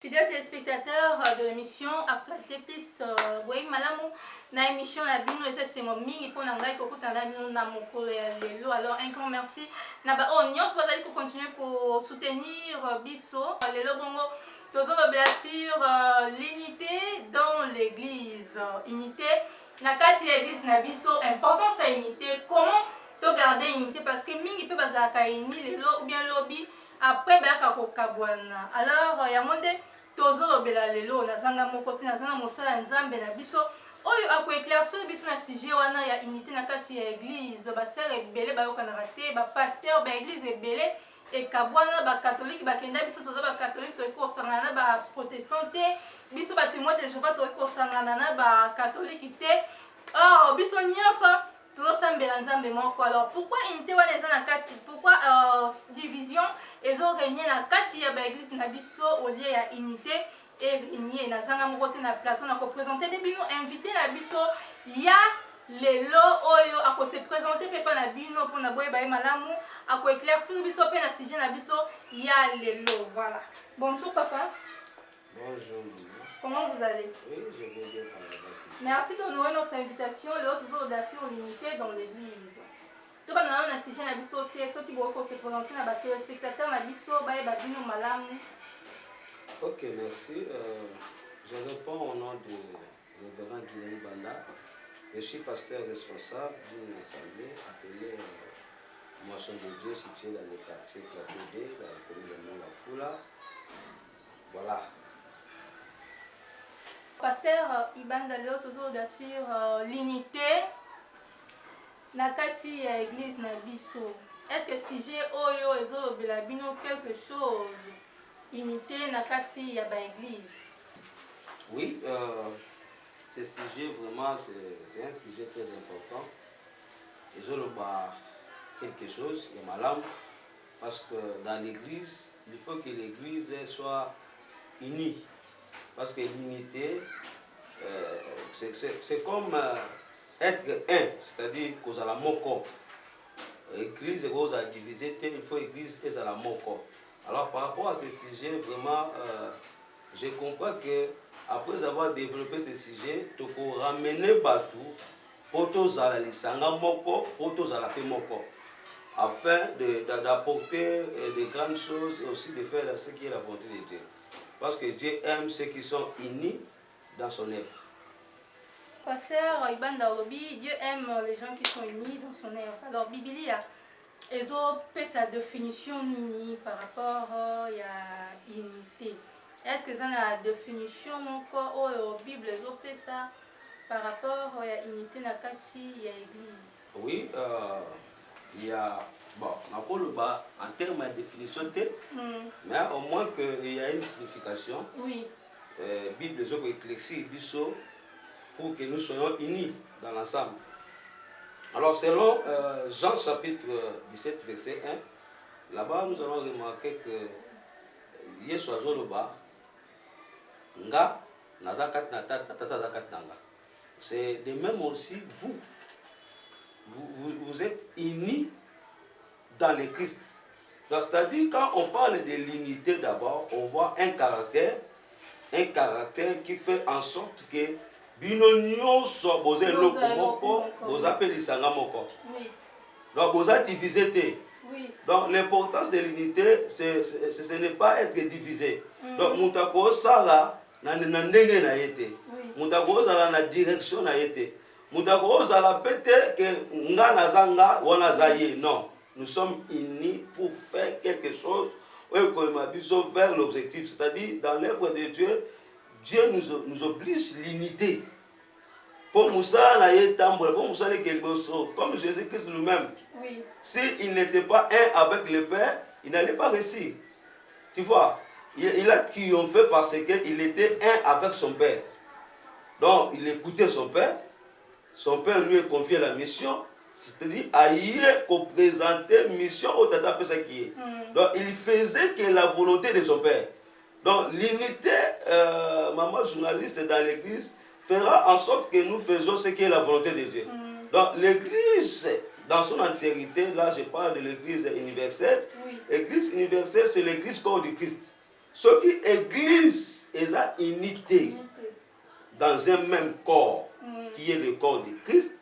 Fidèles téléspectateurs de l'émission Actualité Plus, oui, madame, na émission la bino et c'est mon mingi pour n'engager que pour t'engager na mon collègue. Alors un grand merci. Na ba on y va aller continuer pour soutenir Bisso. Les bongo toujours bien sûr l'unité dans l'église. Unité. Na kati l'église na Bisso important c'est unité. Comment to garder unité parce que mingi peut bazala ka uni les ou bien lobby. Après baka kokabwana alors ya monde tozolobela lelo nazanga moko te nazanga mosala nzambe na biso oyo akoéclaircir biso na sujet wana ya unité na kati ya église basere ebele bayokanaka te bapaster baéglise ebele ekabwana bakatholike bakenda biso toza bakatholike toyeki kosangana na baprotestant te biso batémoin de jehova toyeki kosangana na bakatholike te or biso nyonso tozosambela nzambe moko. Alors pourquoi unité wana eza na kati, pourquoi division ezoregne na kati ya baeglise na biso au lieu ya unité erenie nazanga moko te na plateau na koprésente nde bino invité na biso ya lelo oyo akose présente mpe mpa na bino mpona boyeba ye malamu akoéclaircir biso mpe na sujet na biso ya lelo. Voilà. Bonjour papa. Bonjour. Comment vous allez? Oui, je vais bien par la base. Merci d'honorer notre invitation. Le haut audacieux l'unité dans l'église. Tout le monde a sujet na biso te ceux qui vont se présenter na ba téléspectateurs na biso ba ba bino malamu. Ok, merci. Je réponds au nom de révérend Guillaume Banda. Je suis pasteur responsable d'une assemblée appelée Moisson de Dieu située dans le quartier Plateau D, dans la commune de Mont-la-Foula. Voilà. Pasteur Ibanda leo tozoda sur l'unité na kati ya église na biso. Est-ce que sujet oyo ezolobela bino quelque chose unité na kati ya ba église? Oui, ce sujet vraiment c'est un sujet très important. Ezoloba quelque chose de malade parce que dans l'église, il faut que l'église soit unie. Parce que l'unité, c'est comme être un, c'est-à-dire qu'on a la moko. L'église est à diviser, il faut l'église est à la moko. Alors par rapport à ce sujet, vraiment, je comprends que après avoir développé ce sujet, tu peux ramener Batou pour tous à la lisanga moko, pour tous à la paix moko, afin d'apporter de grandes choses et aussi de faire ce qui est la volonté de Dieu. Parce que Dieu aime ceux qui sont unis dans son œuvre. Pasteur Ibanda Olobi, Dieu aime les gens qui sont unis dans son œuvre. Alors, Biblia, ils ont fait sa définition nini par rapport à l'unité. Est-ce que ça a une définition encore au Bible, ils ont fait ça par rapport à l'unité dans l'église? Oui, il y a. Bon, en termes de définition, mais au moins qu'il y a une signification. Oui. Bible est éclaircie pour que nous soyons unis dans l'ensemble. Alors, selon Jean chapitre 17, verset 1, là-bas nous allons remarquer que Yesu Loba, nga nazakat na tata zakat nanga. C'est de même aussi vous êtes unis dans le Christ. C'est-à-dire quand on parle de l'unité d'abord, on voit un caractère qui fait en sorte que bino nyonso boze loko moko boza pelisanga moko. Donc boza divisé te. Donc l'importance de l'unité ce n'est pas être divisé. Donc mutako sala na ndenge na yete. Mutako sala na direction na yete. Mutako sala pete que nga nazanga wana zaye non. Nous sommes unis pour faire quelque chose vers l'objectif. C'est-à-dire, dans l'œuvre de Dieu, Dieu nous oblige l'unité. Pour Moussa, comme Jésus-Christ lui-même, s'il n'était pas un avec le Père, il n'allait pas réussir. Tu vois, il a triomphé parce qu'il était un avec son Père. Donc, il écoutait son Père lui a confié la mission. C'est-à-dire, aïe, qu'on présentait mission au Tata Pesaki. Donc, il faisait que la volonté de son père. Donc, l'unité, maman journaliste dans l'église, fera en sorte que nous faisons ce qui est la volonté de Dieu. Donc, l'église, dans son entièreté, là, je parle de l'église universelle. L'église universelle, c'est l'église corps du Christ. Ce qui église est la unité dans un même corps, qui est le corps de Christ.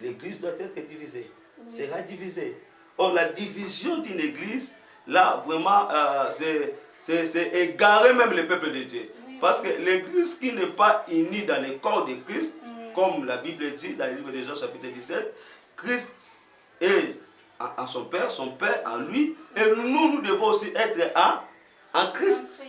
L'église doit être divisée, sera divisée. Or, la division d'une église, là, vraiment, c'est égarer même le peuple de Dieu. Parce que l'église qui n'est pas unie dans le corps de Christ, comme la Bible dit dans le livre de Jean chapitre 17, Christ est en son Père en lui, et nous devons aussi être en Christ.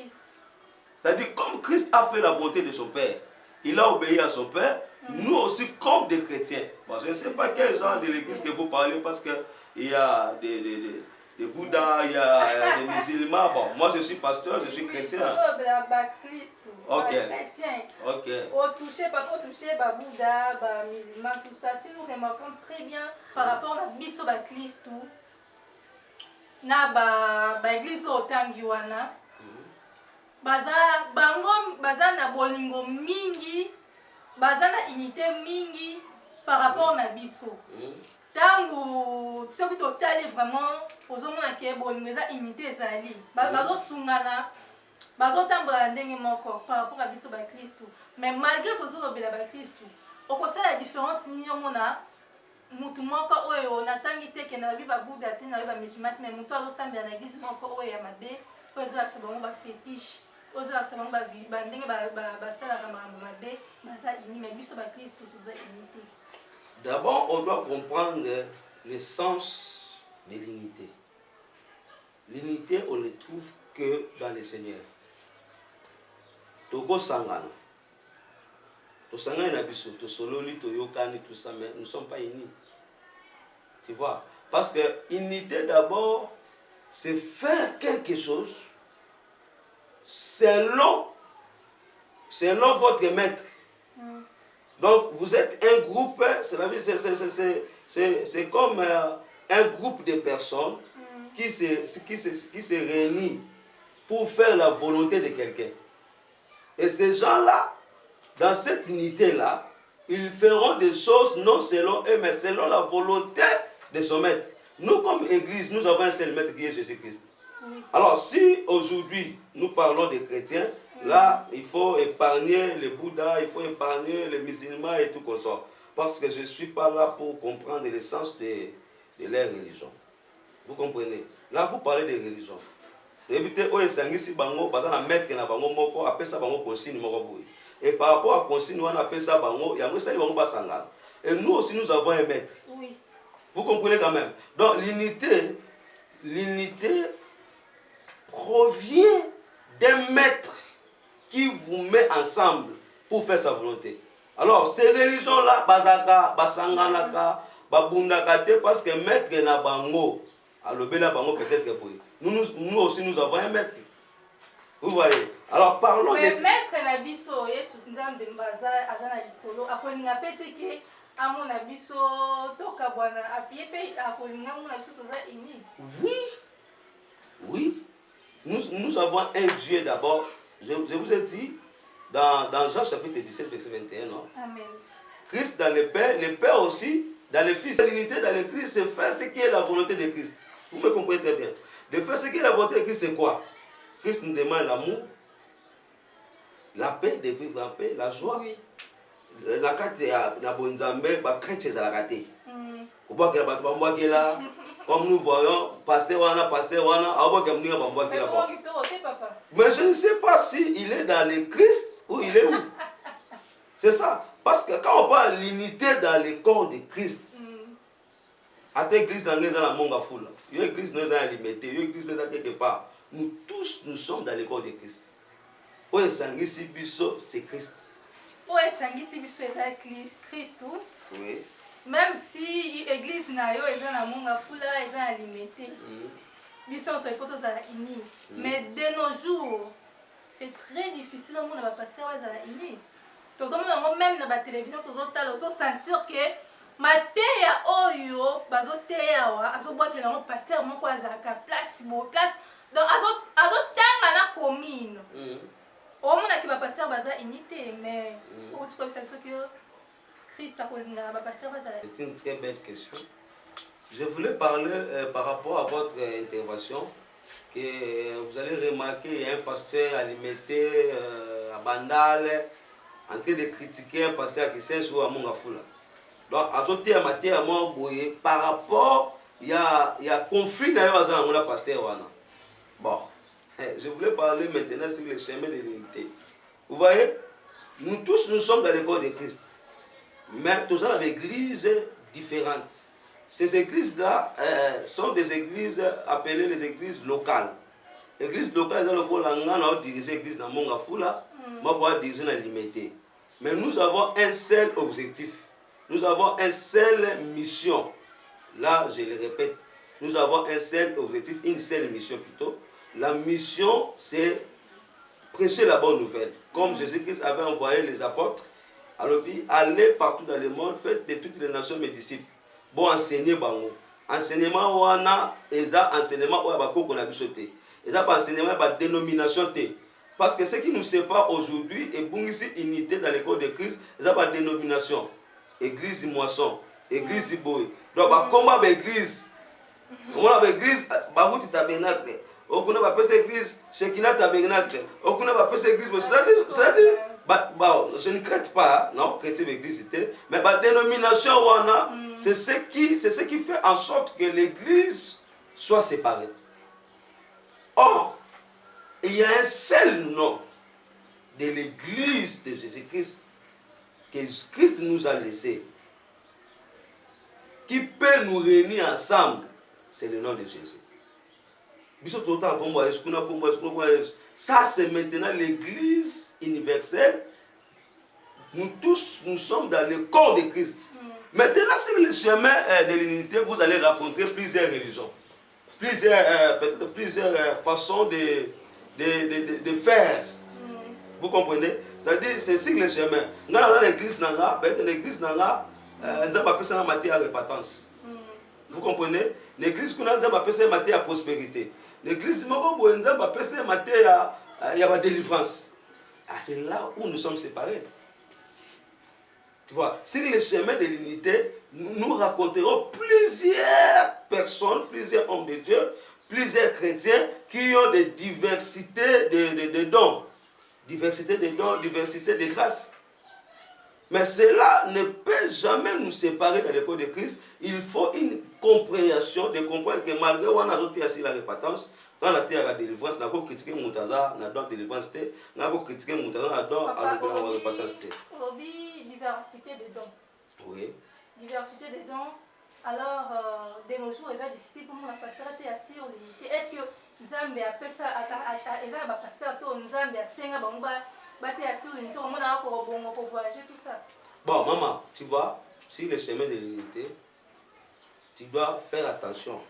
C'est-à-dire, comme Christ a fait la volonté de son Père, il a obéi à son Père, nous aussi comme des chrétiens. Bon, je ne sais pas quel genre de l'église que vous parlez, parce qu'il y a des Bouddhas, il y a des musulmans. Bon, moi je suis pasteur, je suis chrétien. Ok. Ok. Au toucher, Bouddha, musulman, tout ça. Si nous remarquons très bien par rapport à Bisso Christ, na église au Tangiwana, baza na bolingo mingi, baza na unité mingi par rapport na Bisso. Tango soki totali vraiment ozomona ke bolingo eza unité ezali bazosungana bazotambola ndenge moko par rapport à biso bakristu. Mais malgré tozolobela bakristu okosala la différence nini omona mutu moko oyo natangi te ke na biba Bouddha te na biba musulman te, mais mutu azosambela na église moko oyo ya mabe oyo ezolakisa bango bafétiche oyo ezolakisa bango bandenge basalaka makambo mabe baza uni, mais biso bakristu toza uni te. D'abord, on doit comprendre le sens de l'unité. L'unité, on ne le trouve que dans le Seigneur. Togo Sangana. To Sangana Nabiso, to Sololi, to Yokani, tout ça, mais nous ne sommes pas unis. Tu vois? Parce que unité, d'abord, c'est faire quelque chose selon votre maître. Donc, vous êtes un groupe, c'est comme un groupe de personnes qui se réunissent pour faire la volonté de quelqu'un. Et ces gens-là, dans cette unité-là, ils feront des choses non selon eux, mais selon la volonté de son maître. Nous, comme Église, nous avons un seul maître qui est Jésus-Christ. Alors, si aujourd'hui, nous parlons des chrétiens, là, il faut épargner les Bouddhas, il faut épargner les musulmans et tout comme ça. Parce que je ne suis pas là pour comprendre l'essence de leur religion. Vous comprenez? Là, vous parlez de religion. Et par rapport à consigne, on appelle ça bango, et nous aussi, nous avons un maître. Oui. Vous comprenez quand même? Donc, l'unité provient d'un maître qui vous met ensemble pour faire sa volonté. Alors, ces religions-là, Bazaka, Basanganaka, Babundakate, parce que maître na bango, alobela bango peut-être que pour nous aussi, nous avons un maître. Vous voyez? Alors, parlons de... maître na biso, Yesu Nzambe Mbaza, Azana Likolo, akolinga pete ke amo na biso, toka bwana, apie pe akolinga mo na biso toza ini. Oui. Oui. Nous avons un Dieu d'abord. Je vous ai dit, dans Jean chapitre 17, verset 21, non? Amen. Christ dans le Père aussi, dans le Fils. L'unité dans le Christ, c'est faire ce qui est la volonté de Christ. Vous me comprenez très bien. De faire ce qui est la volonté de Christ, c'est quoi? Christ nous demande l'amour, la paix, de vivre en paix, la joie. Oui. La carte na bonzambe, ba chrétien za la carte. Comme nous voyons, pasteur wana, mais je ne sais pas s'il est dans le Christ ou il est où. C'est ça. Parce que quand on parle de l'unité dans le corps de Christ, à l'église dans la monga foule, l'église nous a alimenté, l'église nous a quelque part. Nous tous, nous sommes dans le corps de Christ. Oye sangisi biso, c'est Christ. Oye sangisi biso, c'est Christ. Oui. Même si l'église na yo eza na monga fula eza alimenté. Biso so il faut tous à uni. Mais de nos jours, c'est très difficile au monde va passer à la uni. Tous on même na ba télévision tous on sentir que mateya oyo bazo teya wa azo boite na pasteur moko azaka place donc azo tanga na commune. Au monde qui va passer à la unité, mais pour tout comme ça que c'est une très belle question. Je voulais parler par rapport à votre intervention que vous allez remarquer, il y a un pasteur alimentaire à Bandal en train de critiquer un pasteur qui s'est sur Amongafula. Donc, à ce terme, par rapport, il y a conflit d'ailleurs dans le pasteur. Bon, je voulais parler maintenant sur le chemin de l'unité. Vous voyez, nous tous, nous sommes dans l'école de Christ. Mais tous dans des églises différentes. Ces églises-là sont des églises appelées les églises locales. L'église locale, c'est le coup on dirige l'église dans Mongafula, moi pour diriger dans limité. Mais nous avons un seul objectif. Nous avons une seule mission. Là, je le répète, nous avons un seul objectif, une seule mission plutôt. La mission, c'est prêcher la bonne nouvelle. Comme Jésus-Christ avait envoyé les apôtres, alors il allez partout dans le monde, faites de toutes les nations mes disciples. Bon, enseigner bango. Enseignement wana, eza enseignement oya bakoko na bisote. Eza pas enseignement ba dénomination té. Parce que ce qui nous sépare aujourd'hui et bungisi unité dans l'école de Christ, eza pas dénomination. Église moisson, église boy. Donc ba combat ba église. On a ba église baruti tabernacle. Okuna ba peste église Shekina tabernacle. Okuna ba peste église, c'est-à-dire je ne crête pas, non, chrétien l'église, mais la dénomination, c'est ce qui fait en sorte que l'église soit séparée. Or, il y a un seul nom de l'église de Jésus-Christ que Christ nous a laissé, qui peut nous réunir ensemble, c'est le nom de Jésus. Ça, c'est maintenant l'église universelle. Nous tous, nous sommes dans le corps de Christ. Maintenant, sur le chemin de l'unité, vous allez rencontrer plusieurs religions, plusieurs façons de faire. Vous comprenez? C'est-à-dire, c'est sur le chemin. Dans l'église, l'église n'a pas matière à repentance. Vous comprenez? L'église n'a pas matière à prospérité. L'église n'a pas matière à délivrance. C'est là où nous sommes séparés. Tu vois, sur le chemin de l'unité, nous raconterons plusieurs personnes, plusieurs hommes de Dieu, plusieurs chrétiens qui ont des diversités de dons. Diversité de dons, diversité de grâces. Mais cela ne peut jamais nous séparer de l'école de Christ. Il faut une compréhension, de comprendre que malgré qu'on a ajouté la repentance, dans la terre à délivrance, on a critiqué Moutaza, on a donné délivrance, on a critiqué Moutaza, on a donné repentance. Diversité des dons. Oui. Diversité des dons. Alors, de nos jours, c'est difficile pour nous de passer à sur l'unité. Est-ce que Nzambe a fait ça à passer à Nzambe a senga bamba baté à sur l'unité, on a encore bon voyager tout ça. Bon, maman, tu vois, sur le chemin de l'unité, tu dois faire attention.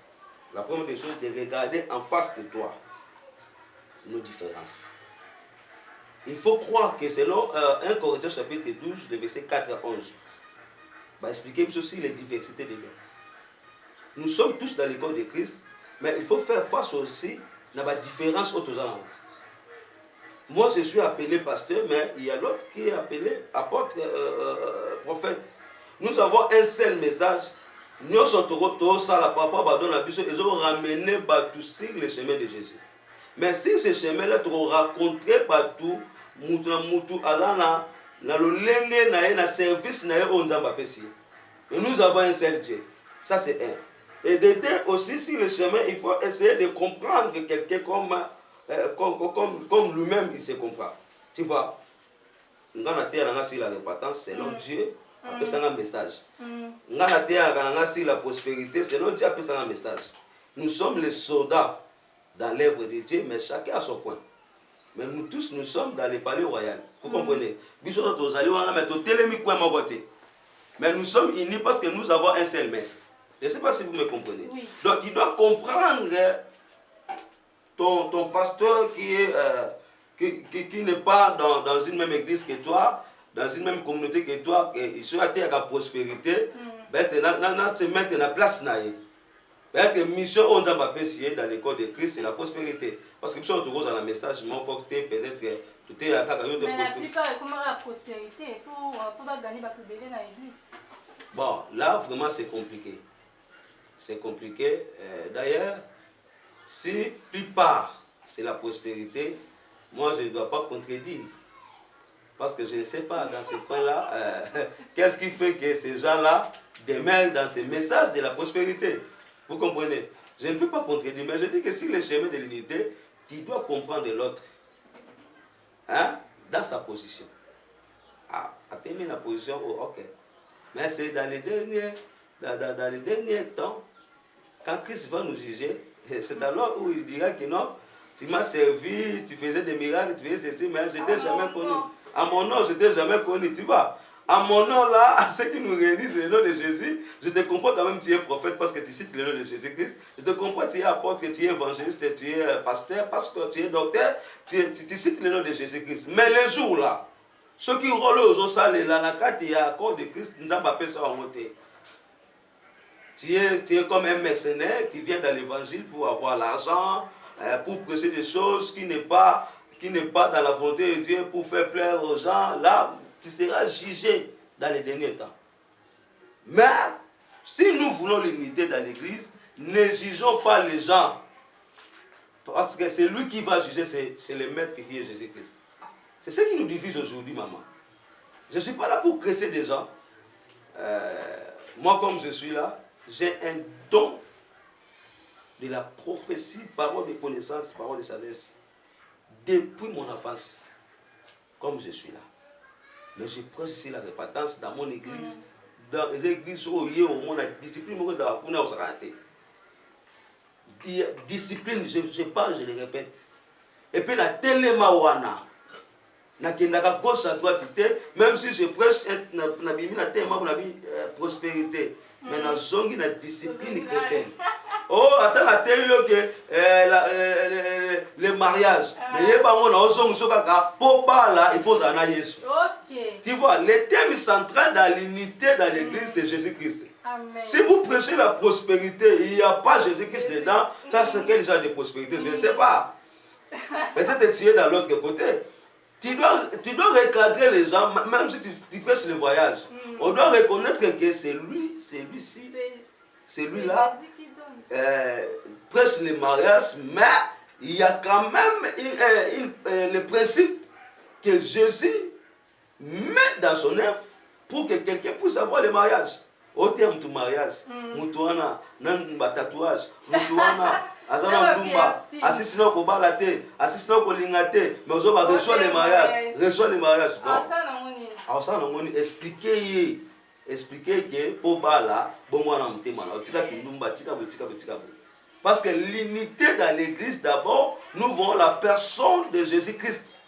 La première des choses, c'est de regarder en face de toi nos différences. Il faut croire que selon 1 Corinthiens chapitre 12, le verset 4 à 11, va expliquer aussi les diversités des dons. Nous sommes tous dans l'école de Christ, mais il faut faire face aussi à la différence aux autres. Moi, je suis appelé pasteur, mais il y a l'autre qui est appelé apôtre, prophète. Nous avons un seul message. Nous sommes tous à la papa, ils ont ramené sur le chemin de Jésus. Mais si ce chemin-là, tu as rencontré partout, mutu alana na lolenge na na service na onzamba pesi. Et nous avons un seul Dieu. Ça c'est un. Et de deux aussi sur le chemin, il faut essayer de comprendre que quelqu'un comme lui-même il se comprend. Tu vois? Ngana terre na sur la repentance selon Dieu, après ça un message. Ngana terre na sur la prospérité selon Dieu, après ça un message. Nous sommes les soldats dans l'œuvre de Dieu, mais chacun à son coin. Mais nous tous, nous sommes dans les palais royaux. Vous comprenez? Mais nous sommes unis parce que nous avons un seul maître. Je ne sais pas si vous me comprenez. Oui. Donc, tu dois comprendre ton pasteur qui n'est pas dans une même église que toi, dans une même communauté que toi, il sera à la prospérité. Maintenant, se mettre la place. La mission on a dans l'école de Christ, c'est la prospérité. Parce que si on trouve dans le message, peut-être que tout est à la prospérité. Mais la plupart, comment la prospérité pour gagner dans l'église? Bon, là, vraiment, c'est compliqué. C'est compliqué. D'ailleurs, Si plupart c'est la prospérité, moi je ne dois pas contredire. Parce que je ne sais pas dans ce point-là, qu'est-ce qui fait que ces gens-là demeurent dans ces messages de la prospérité. Vous comprenez? Je ne peux pas contredire, mais je dis que si le chemin de l'unité, tu dois comprendre l'autre. Hein? Dans sa position. Ah, atteindre la position, oh, ok. Mais c'est dans les derniers temps, quand Christ va nous juger, c'est alors où il dira que non, tu m'as servi, tu faisais des miracles, tu faisais ceci, mais je ne t'ai jamais connu. À mon nom, je ne t'ai jamais connu. Tu vois, à mon nom là, à ceux qui nous réalisent le nom de Jésus, je te comprends quand même que tu es prophète parce que tu cites le nom de Jésus-Christ. Je te comprends que tu es apôtre, que tu es évangéliste, tu es pasteur, parce que tu es docteur, tu cites le nom de Jésus-Christ. Mais les jours là, ceux qui roulent aux salles là, il y a corps de Christ, nous avons appelé ça en montée. Tu es comme un mercenaire, tu viens dans l'évangile pour avoir l'argent, pour prêcher des choses qui n'est pas dans la volonté de Dieu, pour faire plaire aux gens. Là, tu seras jugé dans les derniers temps. Mais si nous voulons l'unité dans l'église, ne jugeons pas les gens. Parce que c'est lui qui va juger, c'est le maître qui est Jésus-Christ. C'est ce qui nous divise aujourd'hui, maman. Je ne suis pas là pour chrétienner des gens. Moi, comme je suis là, j'ai un don de la prophétie, parole de connaissance, parole de sagesse, depuis mon enfance, comme je suis là. Mais je prêche ici la repentance dans mon église, dans les églises où il y a au monde la discipline, discipline, je parle, je le répète. Et puis la télémawana, nakendaka gauche à droite, même si je prêche la prospérité, mais na zongi na discipline chrétienne. Oh, attends, la télé que le mariage. Mais il y a pas mon ozong sokaka pour là, il faut en aller. Tu vois, le thème central dans l'unité dans l'église, c'est Jésus-Christ. Si vous prêchez la prospérité, il n'y a pas Jésus-Christ dedans, ça c'est quel genre de prospérité? Je ne sais pas. Peut-être tu es dans l'autre côté. Tu dois recadrer les gens, même si tu prêches le voyage. On doit reconnaître que c'est lui, c'est lui-ci, c'est lui-là, prêche le mariage, mais il y a quand même le principe que Jésus met dans son œuvre pour que quelqu'un puisse avoir le mariage. Au terme du mariage, Moutouana, Namba tatouage, Moutouana, Azana Mdumba, assistant au balate, assistant au lingate, mais aux autres reçoit les mariages, reçoit les mariages. Alors ça, on expliquer que pour Bala, bon moi on t'aime, parce que l'unité dans l'église d'abord, nous voyons la personne de Jésus-Christ.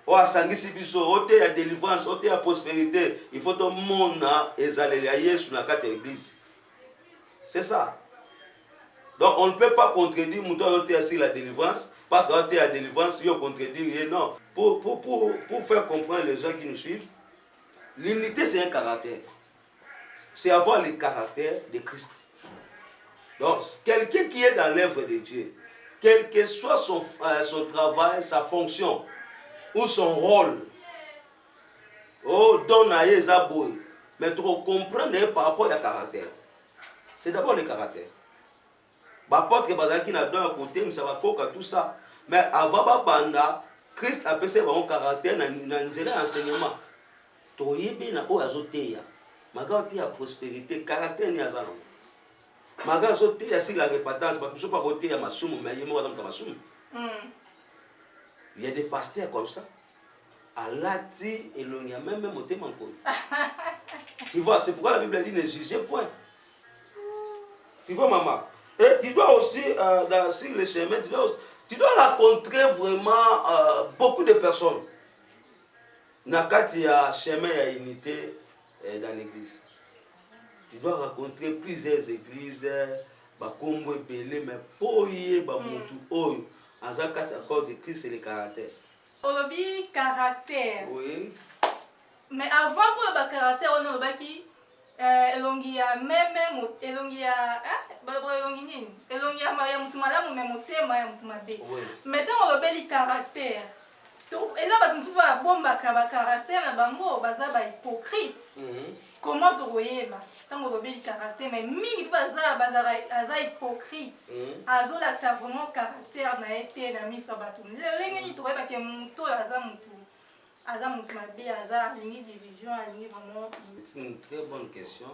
Oh, sangisi biso, ote ya délivrance, ote ya prospérité, il faut que tout le monde ait sur la carte de l'église. C'est ça. Donc on ne peut pas contredire mouton ote sur la délivrance, parce que ote ya délivrance, il faut contredire. Non. Pour faire comprendre les gens qui nous suivent, l'unité c'est un caractère. C'est avoir le caractère de Christ. Donc quelqu'un qui est dans l'œuvre de Dieu, quel que soit son travail, sa fonction, ou son rôle. Oh, donne à Ezaboui. Mais tu comprends par rapport au caractère. C'est d'abord le caractère. Pas que Bazaki n'a d'un côté, mais ça va coca tout ça. Mais avant Banda, Christ a passé son caractère dans l'enseignement. Tu es bien à Oazotea. Magati a prospérité, caractère ni azan. Magazotea si la repentance, parce que je ne peux pas voter à ma somme, mais il y a ma somme. Il y a des pasteurs comme ça. Alati et l'on y a même au thème encore. Tu vois, c'est pourquoi la Bible dit ne jugez point. Tu vois, maman. Et tu dois aussi, sur le chemin, tu dois rencontrer vraiment beaucoup de personnes. Nakati y a chemin, il y a unité dans l'église. Tu dois rencontrer plusieurs églises, Bakongo et Belé, mais pour y aller, Azakati encore de Christ et le caractère. Olobi caractère. Oui. Mais avant pour le caractère, on a le qui elongia même elongia elongia maya mutumala mu memote maya mutumabe. Maintenant on le caractère. Et là, tu vas bomba caractère na bango, baza ba hypocrite. Comment tu voyais ba? Tant que tu caractère, mais mingi baza hypocrite. Azo là ça vraiment caractère na été na miso batu. Le ngi tu vois que muto aza mutu. Aza mutu mabe aza lingi division, lingi vraiment. C'est une très bonne question.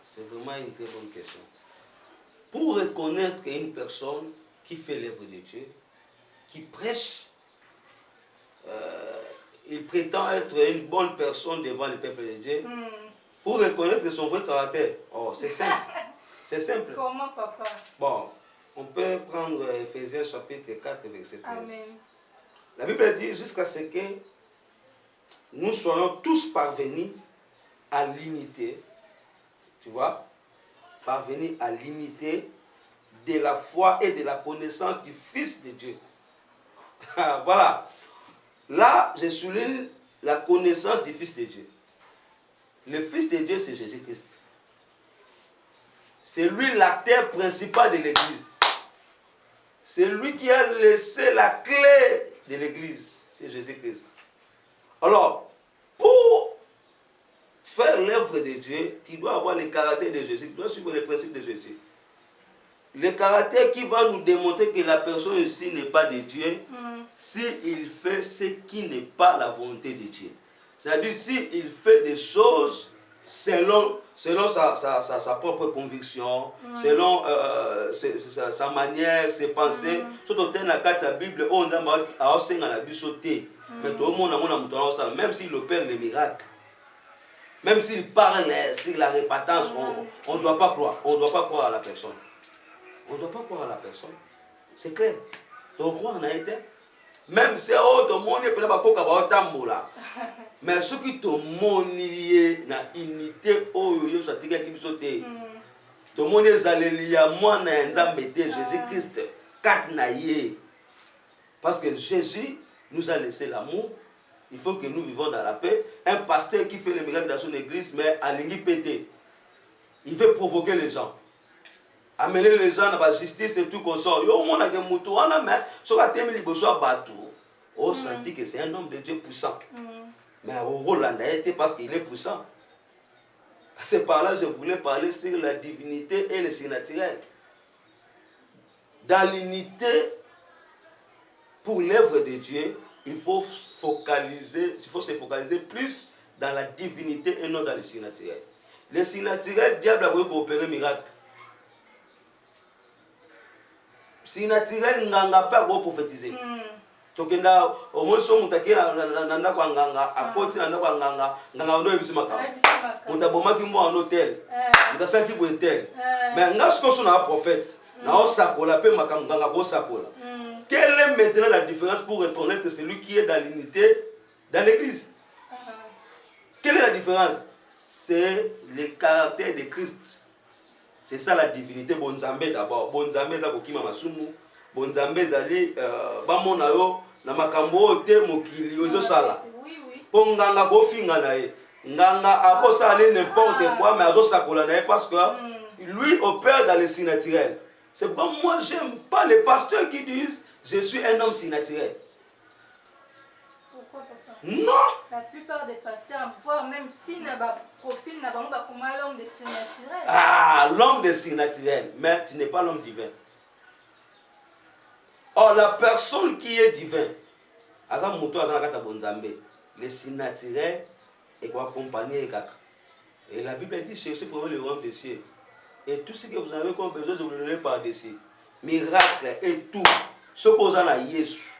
C'est vraiment une très bonne question. Pour reconnaître une personne qui fait l'œuvre de Dieu, qui prêche, il prétend être une bonne personne devant le peuple de Dieu. Pour reconnaître son vrai caractère, oh, c'est simple. C'est simple. Comment, papa? Bon, on peut prendre Ephésiens chapitre 4, verset 13. Amen. La Bible dit jusqu'à ce que nous soyons tous parvenus à l'unité, tu vois, parvenus à l'unité de la foi et de la connaissance du Fils de Dieu. Voilà. Là, je souligne la connaissance du Fils de Dieu. Le Fils de Dieu, c'est Jésus-Christ. C'est lui l'acteur principal de l'Église. C'est lui qui a laissé la clé de l'Église. C'est Jésus-Christ. Alors, pour faire l'œuvre de Dieu, tu dois avoir le caractère de Jésus. Tu dois suivre les principes de Jésus. Le caractère qui va nous démontrer que la personne ici n'est pas de Dieu, s'il fait ce qui n'est pas la volonté de Dieu. C'est-à-dire s'il fait des choses selon sa propre conviction, selon sa manière, ses pensées. Surtout dans la Bible, on a même s'il opère les miracles, même s'il parle sur la répétence, on ne doit pas croire. On ne doit pas croire à la personne. On ne doit pas croire à la personne. C'est clair. Donc, croire en a été. Même si tout le monde est là, mais ce qui te montre na unité, tout le monde est alléluia, moi, Jésus-Christ, parce que Jésus nous a laissé l'amour. Il faut que nous vivons dans la paix. Un pasteur qui fait le miracle dans son église, mais à pété. Il veut provoquer les gens. Amener les gens à la justice et tout comme ça. Yo, mon agé moutou, on a mais sur la thème il besoin bateau. On sentit que c'est un homme de Dieu puissant. Mais au rôle là, été parce qu'il est puissant. C'est par là que je voulais parler sur la divinité et le surnaturel. Dans l'unité, pour l'œuvre de Dieu, il faut se focaliser plus dans la divinité et non dans le surnaturel. Le surnaturel, diable a voulu coopérer miracle. Surnaturel, n'anga pas à prophétiser. Tokenda au moins son mutaki na kwa nganga akoti na kwa nganga ndo ebisimaka. Mutaboma ki mo en hôtel. Ndasa ki bo hôtel. Mais ngasko so na prophète. Na osakola pe makanganga ko sakola. Quelle est maintenant la différence pour reconnaître celui qui est dans l'unité dans l'église? Quelle est la différence? C'est le caractère de Christ. C'est ça la divinité. Bonzambe d'abord. Bonzambe za kokima masumu. Bonzambe dali bamona yo na makambo te mokili ozo sala. Po nganga ko finga na ye. Nganga akosala n'importe quoi mais azo sakola na ye parce que lui opère dans le surnaturel. C'est pourquoi moi j'aime pas les pasteurs qui disent je suis un homme surnaturel. Pourquoi, papa? Non. La plupart des pasteurs, voire même Tina, profil n'a pas comme l'homme de surnaturel. Ah, l'homme de surnaturel, mais tu n'es pas l'homme divin. Or, la personne qui est divin, le surnaturel est accompagné. Et la Bible dit cherchez pour le royaume des cieux. Et tout ce que vous avez comme besoin, vous le donnez par-dessus. Miracle et tout. Ce que vous avez Jésus.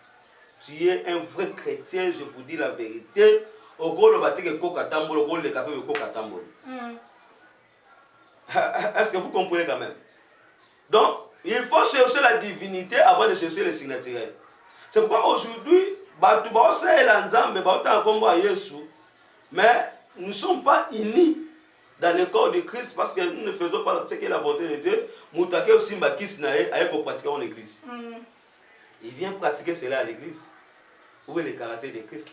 Tu es un vrai chrétien, je vous dis la vérité. Au gros, le bâti est kokatambolo, au gros, le capé est kokatambolo. Est-ce que vous comprenez quand même? Donc, il faut chercher la divinité avant de chercher le surnaturel. C'est pourquoi aujourd'hui, mais nous ne sommes pas unis dans le corps de Christ parce que nous ne faisons pas ce qui est la volonté de Dieu. Moutake aussi mbakis nae aye ko pratiquer en église. Il vient pratiquer cela à l'église. Où est le caractère de Christ?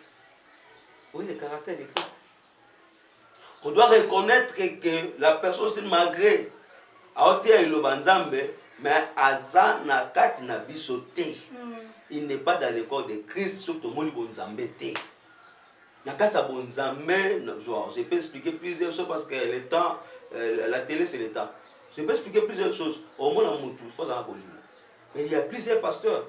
Où est le caractère de Christ? On doit reconnaître que la personne, malgré mais aza na kati na biso te. Il n'est pas dans le corps de Christ, surtout moni bonzambe te. Na kati ya bonzambe, je peux expliquer plusieurs choses parce que le temps, la télé c'est le temps. Je peux expliquer plusieurs choses. Au moins dans Moutou, il faut savoir bolimo. Mais il y a plusieurs pasteurs.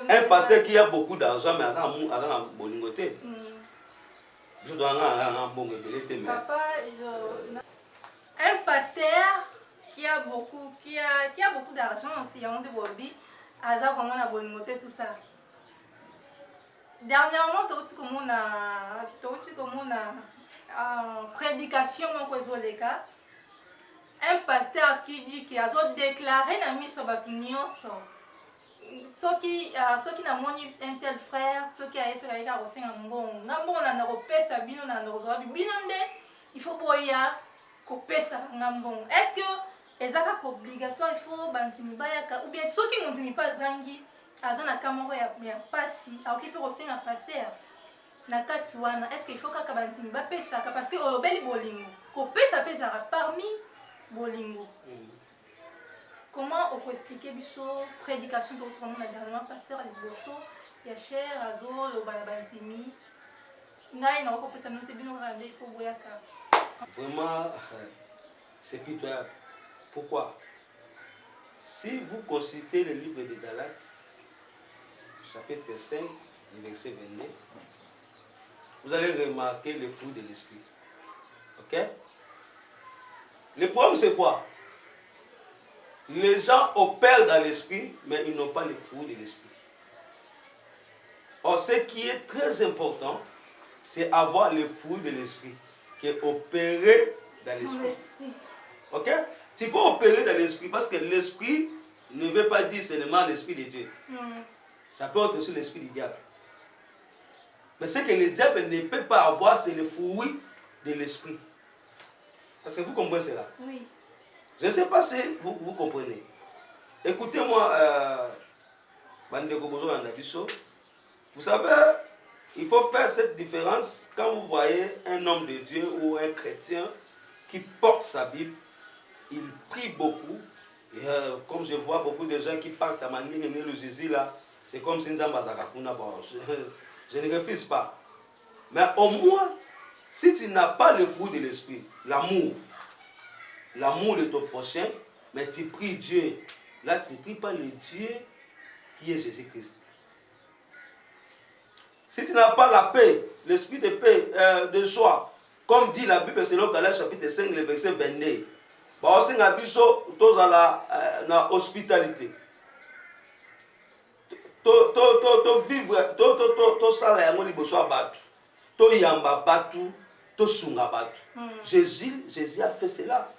Un pasteur qui a beaucoup d'argent, mais aza na bolingo te. Je dois Papa, un pasteur qui a beaucoup d'argent aussi, il y a de Bobby, aza vraiment na bolingo te tout ça. Dernièrement, tu comme on a prédication un pasteur qui dit qu'il a déclaré dans mission ceux qui n'a moni un tel frère, ceux qui a essayé de faire un bon, na repère sa bino na binonde, il faut boya kopesa ngambon. Est-ce que ezaka obligatoire il faut bantini bayaka ou bien ceux qui n'ont pas zangi azana kamoro ya pasi aokipe kosenga pasteur na kati wana est-ce qu'il faut kaka bantini bapesa parce que olobeli bolingo kopesa pesa parmi bolingo. Comment on peut expliquer biso prédication de notre dernièrement pasteur liboso ya cher azo lo balabantimi ngai na kopesa note bino rande il faut boyaka. Vraiment c'est pitoyable. Pourquoi? Si vous consultez le livre de Galates chapitre 5, verset 22, vous allez remarquer le fruit de l'esprit. Ok? Le problème c'est quoi? Les gens opèrent dans l'esprit, mais ils n'ont pas le fruit de l'esprit. Or, ce qui est très important, c'est avoir le fruit de l'esprit, qui est opéré dans l'esprit. Ok? Tu peux opérer dans l'esprit parce que l'esprit ne veut pas dire seulement l'esprit de Dieu. Ça peut être aussi l'esprit du diable. Mais ce que le diable ne peut pas avoir, c'est le fruit de l'esprit. Est-ce que vous comprenez cela? Oui. Je ne sais pas si vous comprenez. Écoutez-moi, vous savez, il faut faire cette différence quand vous voyez un homme de Dieu ou un chrétien qui porte sa Bible, il prie beaucoup. Et, comme je vois beaucoup de gens qui partent à Mangé, le Jésus là, c'est comme si je ne refuse pas. Mais au moins, si tu n'as pas le fruit de l'esprit, l'amour de ton prochain, mais tu pries Dieu. Là, tu ne pries pas le Dieu qui est Jésus-Christ. Si tu n'as pas la paix, l'esprit de paix, de joie, comme dit la Bible selon Galates chapitre 5, le verset 22, bah aussi na biso tous à la hospitalité. To vivre, to sala yango liboso abatu, to yamba batu, to sunga batu. Jésus a fait cela.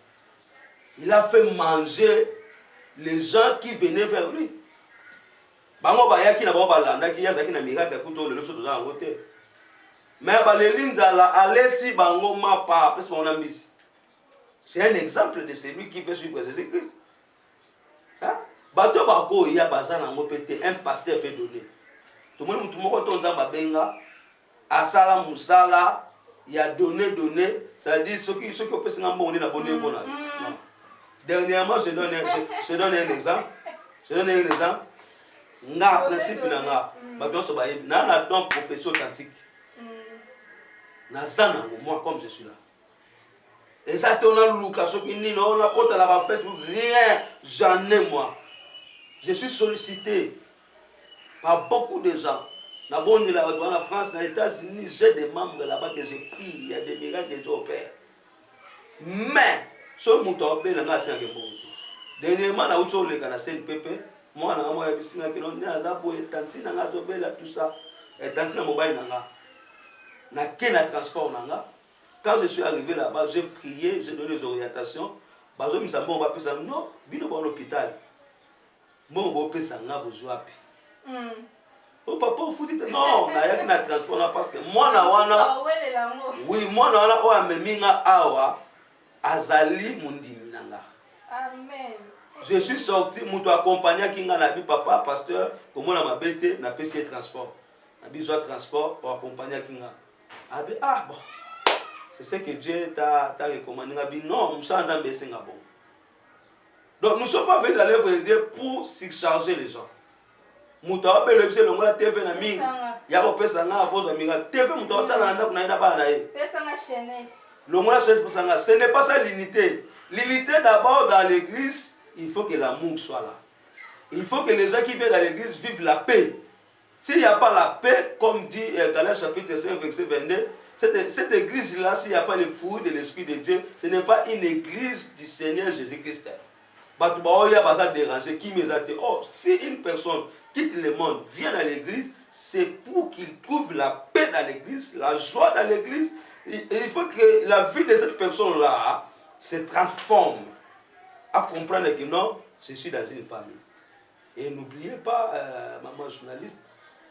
Il a fait manger les gens qui venaient vers lui. Bango bayaki na bango balanda ki yazaki na miracle kuto le leso toza ngote. Mais balelinza la alesi bango mapa parce qu'on a mis. C'est un exemple de celui qui veut suivre Jésus-Christ. Hein? Bato bako ya bazana ngo pété un pasteur peut donner. Tout le monde moko tonza babenga asala musala ya donner ça dit ceux qui opesi ngambo on est na bonne bonne. Dernièrement, je donne un exemple. Nga principe na nga, ba biso ba na don profession authentique. Na zana moi comme je suis là. Et ça on a Lucas qui ni on a compte là ba Facebook rien, j'en ai moi. Je suis sollicité par beaucoup de gens. Na bonne là en France, dans les États-Unis, j'ai des membres là-bas que je prie, il y a des miracles que Dieu opère. Mais ce mouton ben nga c'est un bon. Dernièrement na ucho le kana sen pepe, moi na moi bisinga que non na la boye tantina nga to bela tout ça. Et tantina mobile nanga. Na kena transport nanga. Quand je suis arrivé là-bas, j'ai prié, j'ai donné des orientations. Bazo mi sambo ba pesa non, bino ba l'hôpital. Mo bo pesa nga bozoapi. Oh papa, vous dites non, na yaki na transport na parce que moi na wana. Oui, moi na wana o ameminga awa. Azali mundimi nanga. Amen. Je suis sorti, moutou accompagné kinga na bi papa pasteur, comment na mabete na PC transport. Na besoin transport pour accompagner kinga. Ah bon. C'est ce que Dieu t'a recommandé. Non, nous sommes en bon. Donc nous ne sommes pas venus dans l'œuvre de Dieu pour surcharger les gens. Mouta belle bise longola TV na mingi. Ya ko pesa nga avozo minga. TV mouta otala na ndako na ina ba na ye. Pesa nga chaînette. Longola chaînette pour ça. Ce n'est pas ça l'unité. L'unité d'abord dans l'église, il faut que l'amour soit là. Il faut que les gens qui viennent dans l'église vivent la paix. S'il n'y a pas la paix, comme dit Galates chapitre 5, verset 22, cette église-là, s'il n'y a pas le fruit de l'Esprit de Dieu, ce n'est pas une église du Seigneur Jésus-Christ. Oh, si une personne quitte le monde, vient à l'église, c'est pour qu'il trouve la paix dans l'église, la joie dans l'église. Il faut que la vie de cette personne-là se transforme à comprendre que non, je suis dans une famille. Et n'oubliez pas, maman journaliste,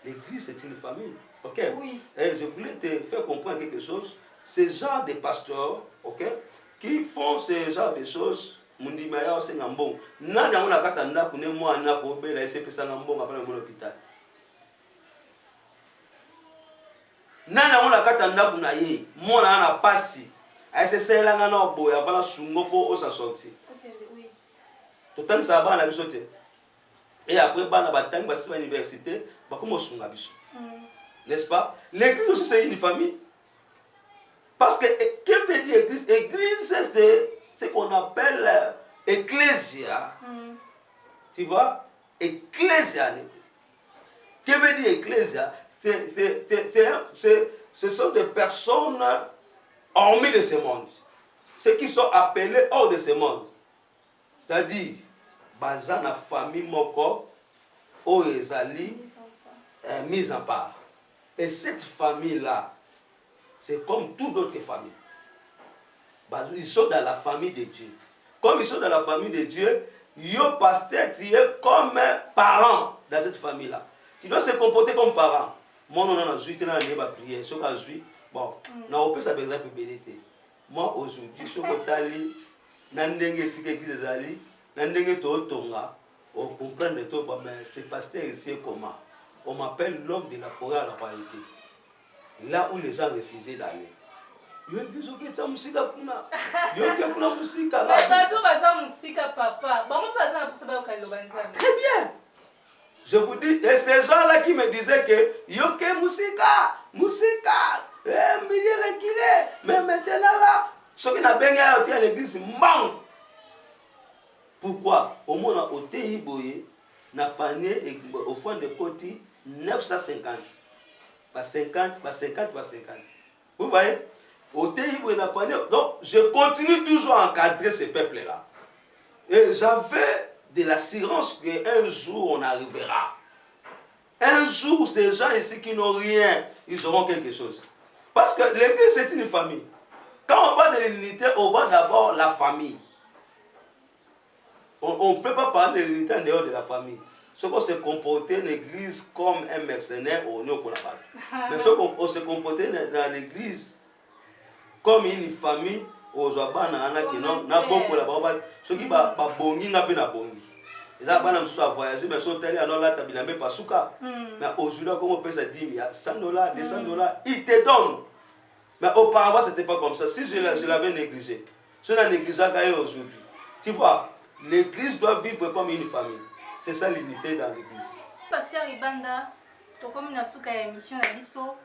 l'église c'est une famille. Ok? Oui. Et je voulais te faire comprendre quelque chose. Ces genres de pasteurs, ok, qui font ce genre de choses, Mundimaya c'est un bon. Nani on a katanda kune moi na ko be la c'est pesa ngambon avant le hôpital. Nani on a katanda kuna ye, moi na na pasi. Ai c'est cela ngana boya avant la sungopo o sa sorti. Ok, oui. Total ça ba na bisote. Et après ba na batang ba à l'université, ba comme sunga biso. N'est-ce pas? L'église aussi c'est une famille. Parce que que veut dire église? Église c'est ce qu'on appelle ecclésia. Tu vois? Ecclésia. Que veut dire ecclésia? Ce sont des personnes hormis de ce monde. Ceux qui sont appelés hors de ce monde. C'est-à-dire, basant la famille moko, oezali, mise en part. Et cette famille-là, c'est comme toute autre famille. Ils sont dans la famille de Dieu. Comme ils sont dans la famille de Dieu, yo pasteur, tu es comme un parent dans cette famille-là. Tu dois se comporter comme parent. Moi, on a joué, tu n'as pas prié. Ce qu'on joué, bon, on a ça par exemple bénété. Moi, aujourd'hui, je suis allé, nandenge si quelque chose allé, nandenge to tonga, on comprend de tout, mais c'est pasteur ici comment. On m'appelle l'homme de la forêt à la royauté. Là où les gens refusaient d'aller. Yo bisoke tsa musika kuna. Yo ke kuna musika. Bato baza musika papa. Bango baza na posa ba ko lobanza. Très bien. Je vous dis, et ces gens-là qui me disaient que yo ke musika, musika, milieu reculé, mais maintenant là, ceux qui n'a pas gagné à l'église, mbang. Pourquoi? Au moins au Téhi Boye, n'a panier au fond de côté 950. Pas 50, pas 50, pas 50. Vous voyez? Donc, je continue toujours à encadrer ces peuples-là. Et j'avais de l'assurance qu'un jour, on arrivera. Un jour, ces gens ici qui n'ont rien, ils auront quelque chose. Parce que l'église, c'est une famille. Quand on parle de l'unité, on voit d'abord la famille. On ne peut pas parler de l'unité en dehors de la famille. Ce qu'on se comportait l'église comme un mercenaire, on est au Kolabal. Mais ce qu'on se comportait dans l'église, comme une famille, aux Joabana, na beaucoup là-bas, ceux qui ba bongi na pe na bongi. Ils ont pas à voyager, mais sont allés alors là, tu n'as pas souka. Mais aujourd'hui, comme on peut se dire, $100, $200, ils te donnent. Mais auparavant, ce n'était pas comme ça. Si je l'avais négligé, je l'ai négligé aujourd'hui. Tu vois, l'église doit vivre comme une famille. C'est ça l'unité dans l'église. Pasteur Ibanda, tu comme une souka émission na biso.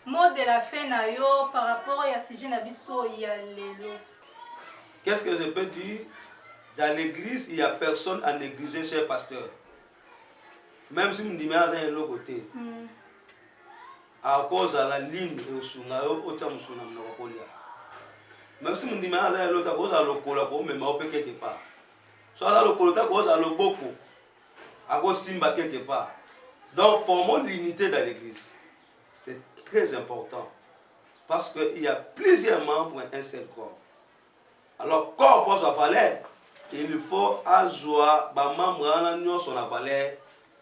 Mot de la fin na yo par rapport à sujet na biso ya lelo. Qu'est-ce que je peux dire? Dans l'église, il n'y a personne à négliger, cher pasteur. Même si nous disons à l'autre côté, à cause de la ligne et au sungayo, au tchamusuna mnokolia. Même si nous disons à l'autre, à cause de l'okola, mais on peut quelque part. Soit à l'okola, à cause de l'oboko, à cause simba quelque part. Donc, formons l'unité dans l'église. C'est très important. Parce qu'il y a plusieurs membres et un seul corps. Alors, corps pour sa valeur, il faut ajouter les membres son valeur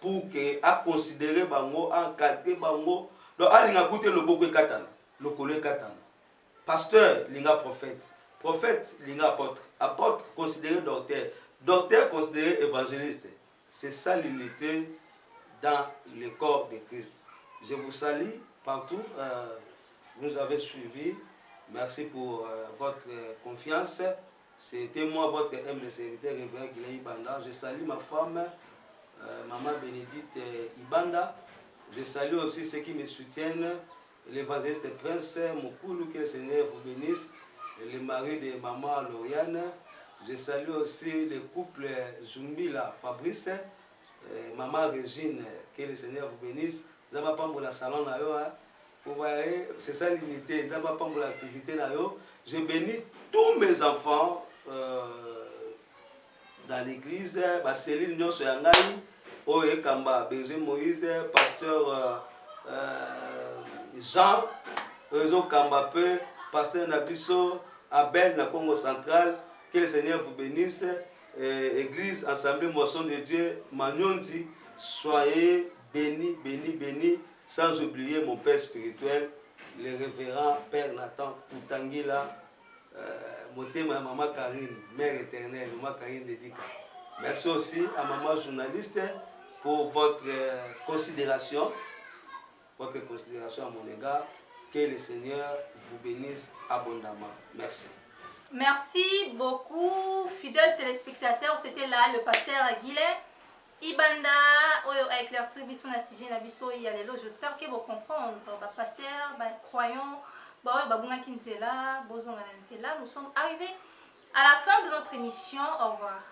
pour que à considérer bango, encadrer bango. Donc, à l'écouter le beaucoup katana, le collègue katana. Pasteur, linga prophète. Prophète, linga apôtre. Apôtre, considéré docteur. Docteur, considéré évangéliste. C'est ça l'unité dans le corps de Christ. Je vous salue partout. Vous nous avez suivis. Merci pour votre confiance. C'était moi, votre humble serviteur, révérend Guilain Ibanda. Je salue ma femme, Maman Bénédicte Ibanda. Je salue aussi ceux qui me soutiennent, l'évangéliste Prince Moukoulou, que le Seigneur vous bénisse, le mari de Maman Lauriane. Je salue aussi le couple Zumbila Fabrice, Maman Régine, que le Seigneur vous bénisse. Nous avons pas pour la salon là, vous voyez, c'est ça l'unité. Nous avons pas pour l'activité là. Je bénis tous mes enfants dans l'église, Céline Nyonso Yangai, Oye Kamba, Berger Moïse, pasteur Jean, Réseau Kambapé, pasteur Nabiso, Abel, na Congo central. Que le Seigneur vous bénisse. Église, Assemblée, Moisson de Dieu, Magnondi, soyez bénis, bénis, bénis, sans oublier mon père spirituel, le révérend Père Nathan Koutangila, Motema Maman Karine, Mère éternelle, Maman Karine Dédica. Merci aussi à Maman journaliste pour votre considération à mon égard. Que le Seigneur vous bénisse abondamment. Merci. Merci beaucoup, fidèles téléspectateurs. C'était là le pasteur Guilain Ibanda, a éclairci son sujet. J'espère que vous comprenez. Pasteur, croyant, nous sommes arrivés à la fin de notre émission. Au revoir.